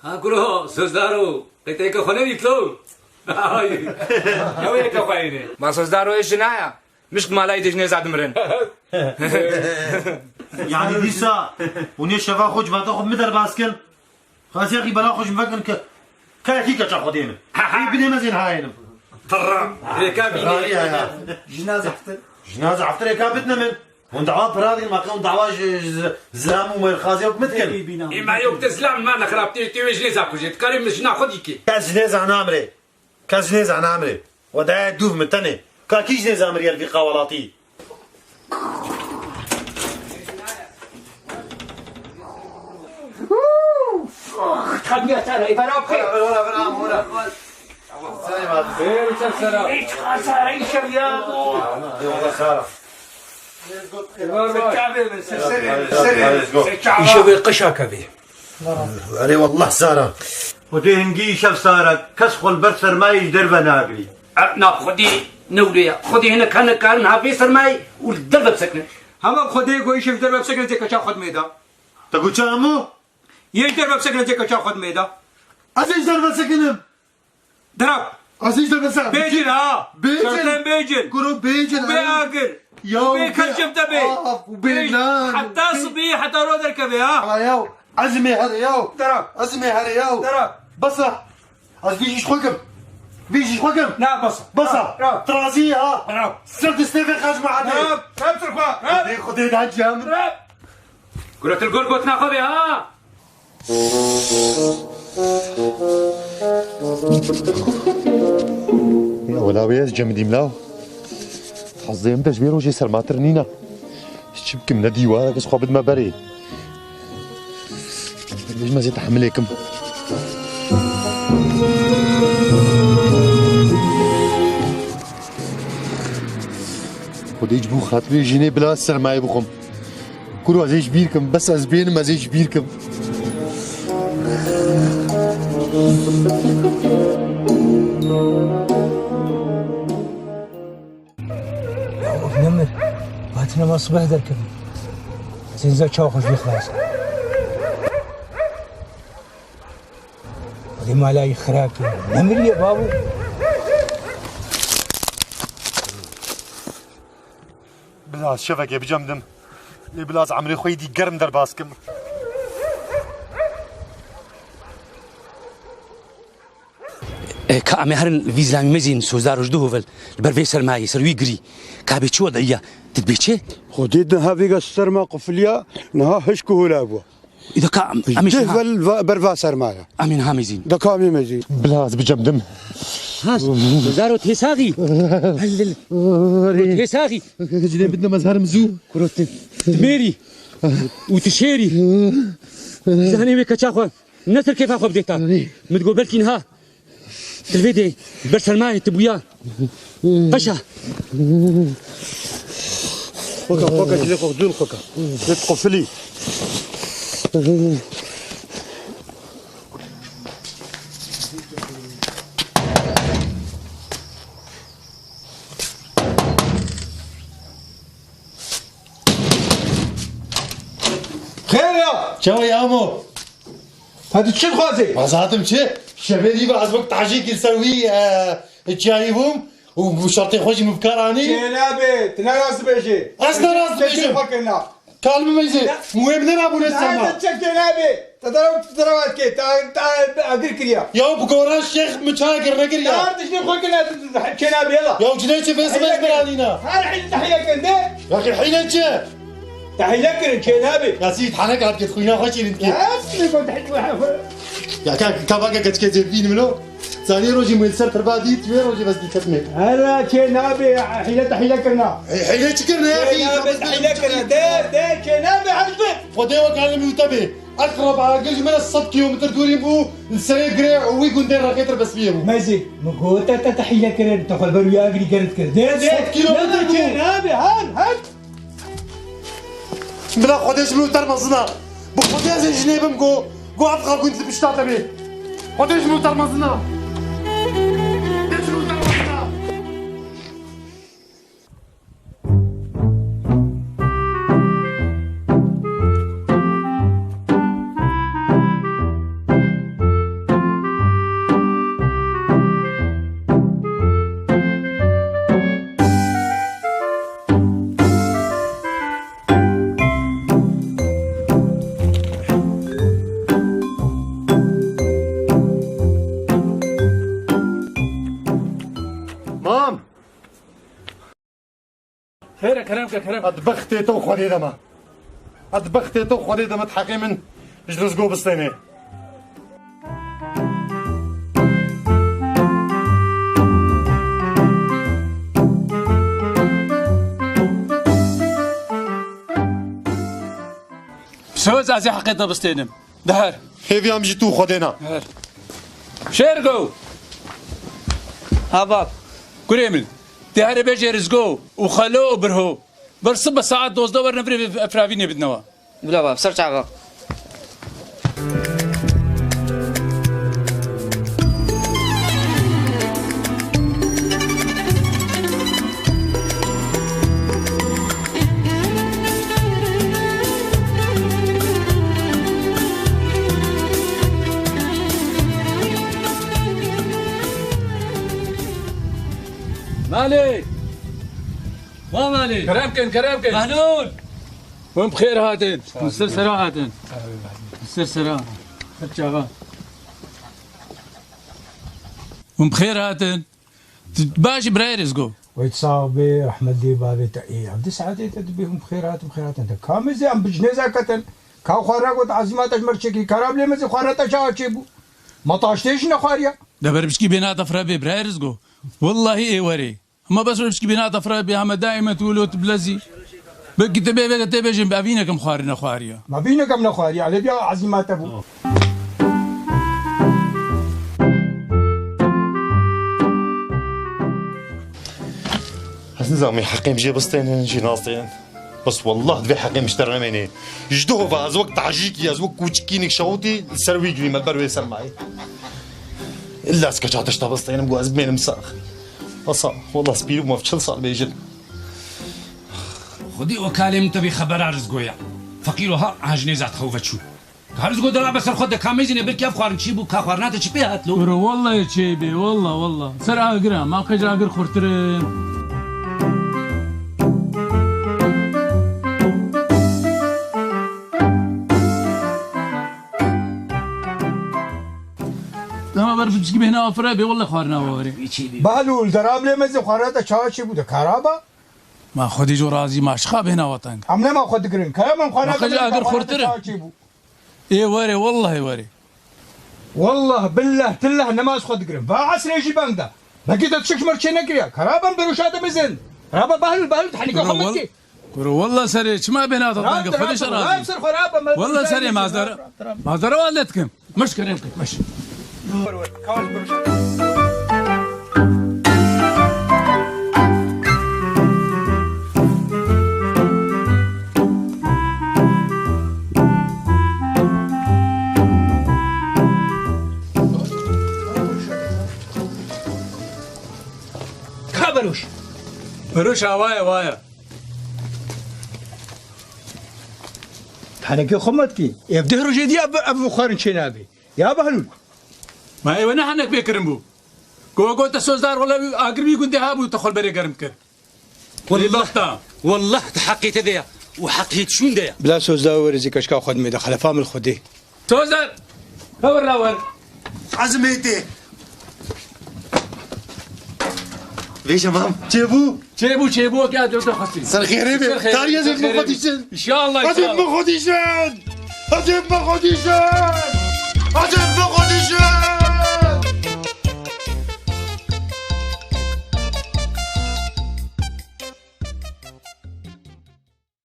ها كله سوزدارو قيتيك خلنا يطلو هاي هويك خويني ما سوزدارو ايش جنايا مش ما لا يدجني زاد مرن يعني ديسا وني شفا خوش ما تاخذ مدر باسكن خلاص يا اخي بلا خوش مفكن كاكي تاخذين بني مزين هاين طرا ركابي جنازة عفتر كابتنا من هون دعوات برادي ما كان دعوات زلام ومن خازي ومتكن ما يوقت زلام ما نخربتي تيجي زاكو جيت كريم مش ناخذيكي كاز جنازة عن عمري كاز جنازة عن عمري وداع دوف من تاني كاكي جنازة عمري في قوالاتي خدني ترى يبقى بخير ولا خير وسلام ايش خساره ايش يا ابو يشوي قشاكه به علي والله سارة ودهنجي شاف سارة كسخل برسر ما يقدر بناقلي نا خدي نوليا خدي هنا كان هافي سرماي والدرب سكنه هم خدي کوئی شف در بسكن تك چا خود میدا تقول شامو یہ در بسكن تك چا خود میدا عزيز درب سكنم درب عزيز درب سكنم بيجن ها شرطين بيجن كرو بيجن بياقر وبيكرشم تبي وبينان حتى صبي حتى رود الكبي ها ياو عزمي هذا ياو درب عزمي هذا ياو درب بصة بيجي حكم بيجي حكم لا بص بصة ترازيها درب سرت استيفن خاج مع عدي درب درب ترخوا درب خدي ده جام درب قلت الجول قلت ناخذ ها يا ولا وياس جمدي ملاو حظي امتى جبير وجي سلماتر نينا شبك من ديوارك اسخو بد ما بري ليش ما زيت احملكم ودي يجبو خاطري جيني بلا سرماي بخم كلوا زي جبيركم بس ازبين ما زي جبيركم نمر باتنا ما صبح دركب زين شاوخش في خلاص ودي ما لاقي خراكي نمر يا بابو بلاز شفك يا بجمدم لي بلاز عمري خوي دي قرم درباسكم كأمي هرن فيزا مزين سوزار جدوهل البرفي سرماي سروي جري كابي شو ضيّا تتبيتشي خديتنا هذيك السرما قفلية نها هشكو لابو إذا كام أمي شو برفا سرمايا أمين هامزين ده كامي مزين بلاز بجمدم هاس سوزارو تيساغي هلل تيساغي جدي بدنا مزهر مزو كروت تميري وتشيري زهني بك تشاخو الناس كيف اخو بديتا متقول بلكي نها الفيدي برسل معي تبويا قشا خوكا جدي خدول خوكا قفلي خير يا شو يا امو هذا تشد خوازي عزاتم شي شبابي بعزبك تعجيك نسوي جايبهم وشرطي خوشي مفكراني جنابي تناس بيجي اصلا راس بيجي فكرنا كلمه ما يزيد مهم نلعبوا للسما تشك جنابي تضربت كي تعال اقول كريا يا بقورا الشيخ متاجر نقريا تعال شنو خوك جنابي يلا يا وجديت في اسمه برانينا هاي الحين تحيه كنده يا اخي الحين انت تحيه جنابي يا سيد حنك عاد تخوينا خوشي انت يا كاباكا كتكتب فين ملو ثاني روجي ميلسر تربادي توي روجي بس كتمي هلا جنابي حيله كنا حين تكرنا يا اخي حيله كنا ده جنابي حسبت وديوك على ميوتبي اقرب على قلج من الصد كيلومتر دوري بو نسري قريع ويقول دير رقيتر بس فيهم ماشي مقوتا تحيه كنا تاخذ برو يا اجري كانت كده ده كيلومتر جنابي هان بلا خدش ملو ترمزنا بخدش جنيبم جو ابقى كنت بشتاط به خدش ملو ترمزنا خيرك كلامك كلام أطبختي تو خوري دما أطبختي تو خوري دما تحقي من جلس جو بستيني شو زازي حقيقة بستينم دهر هيفي عم جيتو خودينا شيرجو ها باب كريمل دهر بيجي رزقو وخلوه برهو برصب ساعات دوز دور نفري افرافيني بدنوا بلا باب سرچ باب مالك ما مالك كرامكن مهنون وين بخير هاتن السرسرة هاتن السرسرة خرجاغا وين بخير هاتن باجي براي رزقو ويتصاوبي احمد دي بابي تاي عبد سعادي تدبيهم بخيرات انت كامزي ام بجنازه كتن كاو خراغوت عزمات مرشكي كراب لي مزي خرطه شاچيبو ما طاشتيش نخاريا دبر بشكي بينات افرابي براي رزقو والله ايه وري ما بس بشكي بينات افرابي هم دائما تقولوا تبلزي بقي تبي جنب ابينك مخارنا خواريا ما بينك ام نخاريا على بيا عزمات ابو نظامي حقي مجي بستين نجي ناصين بس والله دبي حقي مشترنا مني جدوه از وقت عجيكي از وقت كوچكينك شوتي سروي جري ما بروي سمعي الا سكجاتش تبستين مقواز بين مساخ اصا والله سبيرو ما فشل صار بيجن خدي وكالة من تبي خبر عرزقويا فقيرها عجني زعت خوفتشو عرزقو دلا بس الخد كاميزين بركي افخار نشيبو كاخوارنات تشبي هاتلو والله يا شيبي والله سر اقرا ما قجا اقر خورترين ما بعرف بتجيب هنا افرابي والله خوارنا ووري بهلول درام لي مزي خرطه شاچيبو ده كرابا ما خدي جو رازي ما شخاب هنا وطن امنا ما خد قرن كلام خرطه خجا اقر خورترين ايه وري والله بالله تله نماز خد قرن فعسر يجي باندا لقيت تشك مرشي نقريا كرابا بروشاده بزن رابا بهل تحنيك خمتي والله سري ما بينات الطنقه خديش رازي والله سري معذره والدتكم مش كريمك مش بروش وايا حنكي خمتكي يبدهروا جدي ابو خارن شنابي يا بهلول ما ايوه نحنك بيكرمبو كوكو تسوزدار ولا اقربي كنت هابو تدخل بري كرمك والله تحقيت ذي وحقيت شون ذي بلا سوزدار ورزي كشكا خدمه دخل فام الخدي سوزدار خبر راول عزميتي ليش يا مام تشيبو قاعد تخصي صار خير تاري زين ما خديشن ان شاء الله ما خديشن